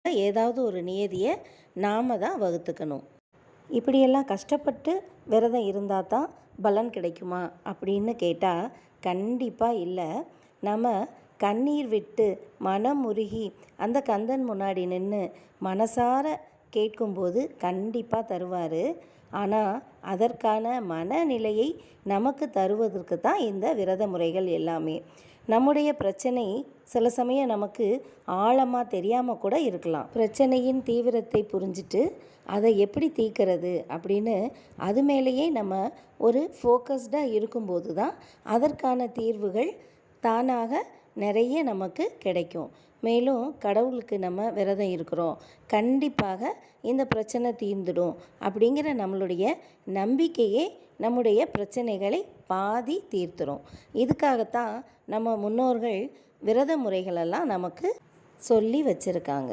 ஏதாவது ஒரு நியதியை நாம் தான் வகுத்துக்கணும். இப்படியெல்லாம் கஷ்டப்பட்டு விரதம் இருந்தால் தான் பலன் கிடைக்குமா அப்படின்னு கேட்டால் கண்டிப்பாக இல்லை. நம்ம கண்ணீர் விட்டு மனம் உருகி அந்த கந்தன் முன்னாடி நின்று மனசார கேட்கும்போது கண்டிப்பாக தருவார். ஆனால் அதற்கான மனநிலையை நமக்கு தருவதற்கு தான் இந்த விரத முறைகள் எல்லாமே. நம்முடைய பிரச்சனை சில சமயம் நமக்கு ஆழமாக தெரியாமல் கூட இருக்கலாம். பிரச்சனையின் தீவிரத்தை புரிஞ்சிட்டு அதை எப்படி தீர்க்கிறது அப்படின்னு அது மேலேயே நம்ம ஒரு ஃபோக்கஸ்டாக இருக்கும்போது தான் அதற்கான தீர்வுகள் தானாக நிறைய நமக்கு கிடைக்கும். மேலும் கடவுளுக்கு நம்ம விரதம் இருக்கிறோம், கண்டிப்பாக இந்த பிரச்சனை தீர்ந்துடும் அப்படிங்கிற நம்மளுடைய நம்பிக்கையே நம்முடைய பிரச்சனைகளை பாதி தீர்த்துரும். இதுக்காகத்தான் நம்ம முன்னோர்கள் விரத முறைகளெல்லாம் நமக்கு சொல்லி வச்சுருக்காங்க.